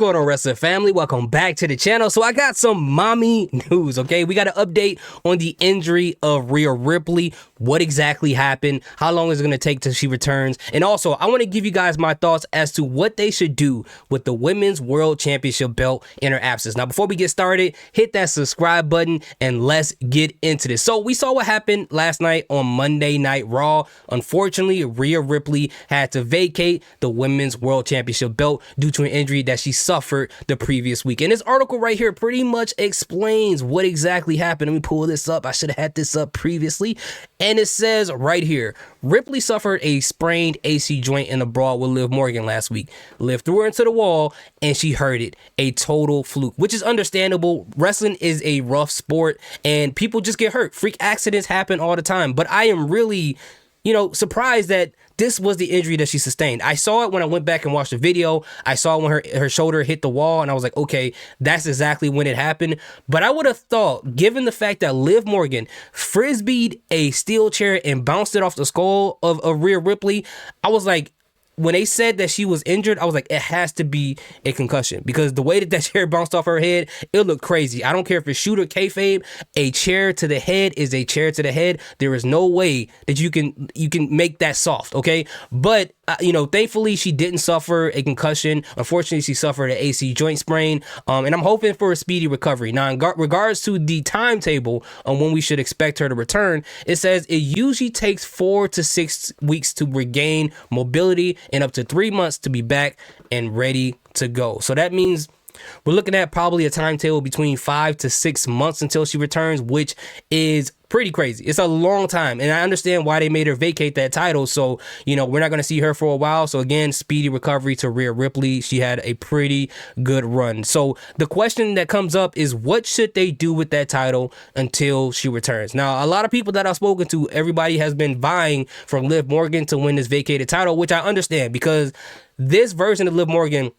going on, wrestling family? Welcome back to the channel. So I got some mommy news, okay? We got an update on the injury of Rhea Ripley. What exactly happened? How long is it going to take till she returns? And also, I want to give you guys my thoughts as to what they should do with the Women's World Championship belt in her absence. Now, before we get started, hit that subscribe button and let's get into this. So we saw what happened last night on Monday Night Raw. Unfortunately, Rhea Ripley had to vacate the Women's World Championship belt due to an injury that she suffered the previous week. And this article right here pretty much explains what exactly happened. Let me pull this up. I should have had this up previously. And it says right here, Ripley suffered a sprained AC joint in a brawl with Liv Morgan last week. Liv threw her into the wall and she hurt it. A total fluke, which is understandable. Wrestling is a rough sport and people just get hurt. Freak accidents happen all the time. But I am really, surprised that this was the injury that she sustained. I saw it when I went back and watched the video. I saw when her shoulder hit the wall and I was like, okay, that's exactly when it happened. But I would have thought, given the fact that Liv Morgan frisbeed a steel chair and bounced it off the skull of Rhea Ripley, I was like, when they said that she was injured, I was like, it has to be a concussion because the way that chair bounced off her head, it looked crazy. I don't care if it's shoot or kayfabe, a chair to the head is a chair to the head. There is no way that you can make that soft, okay? But thankfully she didn't suffer a concussion. Unfortunately, she suffered an AC joint sprain, and I'm hoping for a speedy recovery. Now, in regards to the timetable on when we should expect her to return, it says it usually takes 4 to 6 weeks to regain mobility and up to 3 months to be back and ready to go. So that means we're looking at probably a timetable between 5 to 6 months until she returns, which is pretty crazy. It's a long time. And I understand why they made her vacate that title. So, we're not going to see her for a while. So again, speedy recovery to Rhea Ripley. She had a pretty good run. So the question that comes up is what should they do with that title until she returns? Now, a lot of people that I've spoken to, everybody has been vying for Liv Morgan to win this vacated title, which I understand because this version of Liv Morgan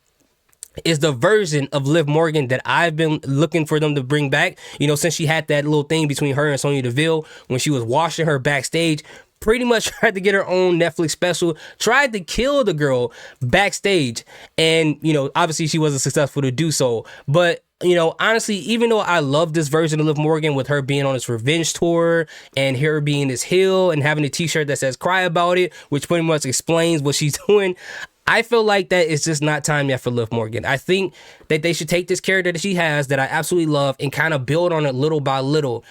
is the version of Liv Morgan that I've been looking for them to bring back. Since she had that little thing between her and Sonya Deville when she was washing her backstage, pretty much tried to get her own Netflix special, tried to kill the girl backstage. And, obviously she wasn't successful to do so. But honestly, even though I love this version of Liv Morgan with her being on this revenge tour and her being this heel and having a t-shirt that says cry about it, which pretty much explains what she's doing, I feel like that it's just not time yet for Liv Morgan. I think that they should take this character that she has that I absolutely love and kind of build on it little by little,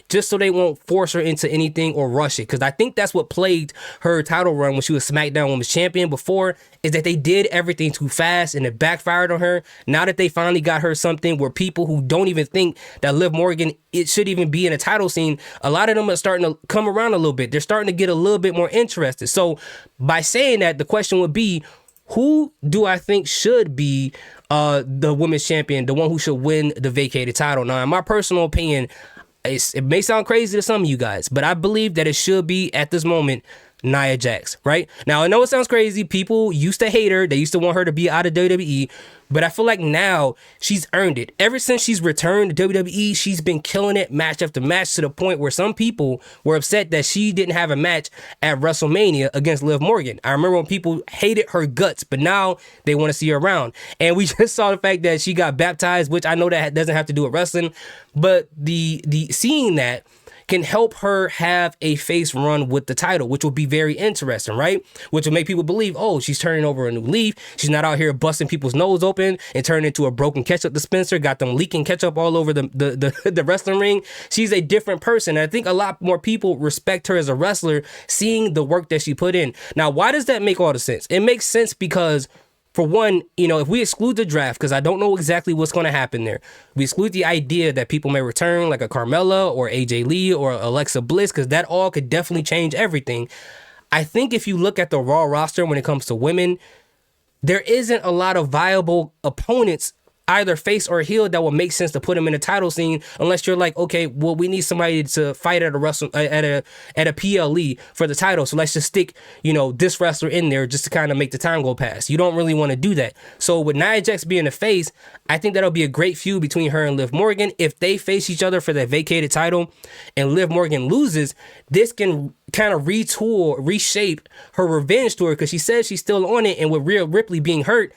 just so they won't force her into anything or rush it. Because I think that's what plagued her title run when she was SmackDown Women's Champion before, is that they did everything too fast and it backfired on her. Now that they finally got her something where people who don't even think that Liv Morgan, it should even be in a title scene, a lot of them are starting to come around a little bit. They're starting to get a little bit more interested. So by saying that, the question would be, who do I think should be the women's champion, the one who should win the vacated title? Now, in my personal opinion, it may sound crazy to some of you guys, but I believe that it should be, at this moment, Nia Jax, right? Now, I know it sounds crazy. People used to hate her. They used to want her to be out of WWE. But I feel like now she's earned it. Ever since she's returned to WWE, she's been killing it match after match to the point where some people were upset that she didn't have a match at WrestleMania against Liv Morgan. I remember when people hated her guts, but now they want to see her around. And we just saw the fact that she got baptized, which I know that doesn't have to do with wrestling, but the seeing that can help her have a face run with the title, which will be very interesting, right? Which will make people believe, oh, she's turning over a new leaf. She's not out here busting people's nose open and turning into a broken ketchup dispenser, got them leaking ketchup all over the wrestling ring. She's a different person. And I think a lot more people respect her as a wrestler, seeing the work that she put in. Now, why does that make all the sense? It makes sense because, for one, if we exclude the draft, because I don't know exactly what's going to happen there, we exclude the idea that people may return like a Carmella or AJ Lee or Alexa Bliss, because that all could definitely change everything. I think if you look at the Raw roster when it comes to women, there isn't a lot of viable opponents, either face or heel, that will make sense to put him in a title scene, unless you're like, okay, well, we need somebody to fight at a PLE for the title, so let's just stick this wrestler in there just to kind of make the time go past. You don't really want to do that. So with Nia Jax being a face, I think that'll be a great feud between her and Liv Morgan. If they face each other for that vacated title and Liv Morgan loses, this can kind of reshape her revenge tour, because she says she's still on it, and with Rhea Ripley being hurt,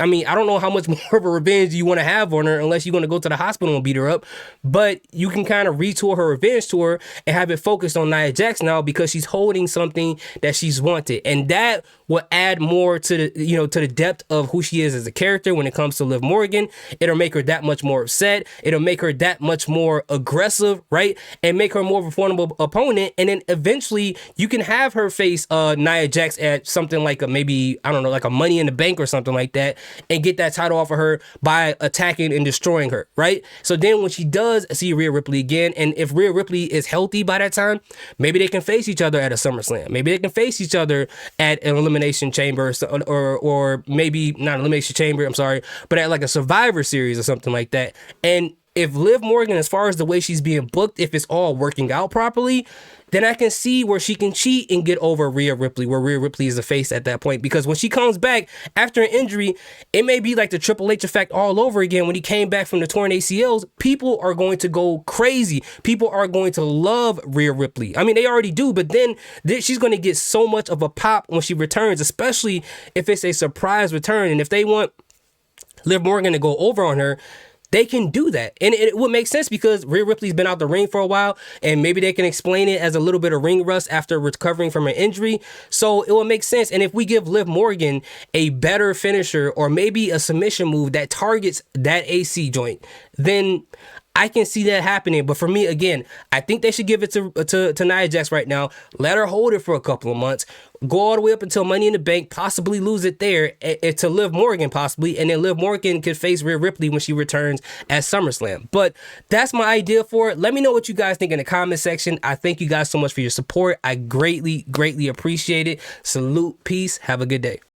I mean, I don't know how much more of a revenge you want to have on her unless you're going to go to the hospital and beat her up. But you can kind of retour her revenge tour and have it focused on Nia Jax now because she's holding something that she's wanted. And that will add more to the depth of who she is as a character when it comes to Liv Morgan. It'll make her that much more upset. It'll make her that much more aggressive, right? And make her more of a formidable opponent. And then eventually you can have her face Nia Jax at something like maybe, I don't know, like a Money in the Bank or something like that, and get that title off of her by attacking and destroying her, right? So then when she does see Rhea Ripley again, and if Rhea Ripley is healthy by that time, maybe they can face each other at a SummerSlam. Maybe they can face each other at an Elimination Chamber, or maybe not Elimination Chamber, I'm sorry, but at like a Survivor Series or something like that. And if Liv Morgan, as far as the way she's being booked, if it's all working out properly, then I can see where she can cheat and get over Rhea Ripley, where Rhea Ripley is the face at that point. Because when she comes back after an injury, it may be like the Triple H effect all over again. When he came back from the torn ACLs, people are going to go crazy. People are going to love Rhea Ripley. I mean, they already do, but then she's going to get so much of a pop when she returns, especially if it's a surprise return. And if they want Liv Morgan to go over on her, they can do that. And it would make sense because Rhea Ripley's been out the ring for a while, and maybe they can explain it as a little bit of ring rust after recovering from an injury. So it will make sense. And if we give Liv Morgan a better finisher or maybe a submission move that targets that AC joint, then I can see that happening. But for me, again, I think they should give it to Nia Jax right now. Let her hold it for a couple of months. Go all the way up until Money in the Bank, possibly lose it there to Liv Morgan, possibly. And then Liv Morgan could face Rhea Ripley when she returns at SummerSlam. But that's my idea for it. Let me know what you guys think in the comment section. I thank you guys so much for your support. I greatly, greatly appreciate it. Salute, peace, have a good day.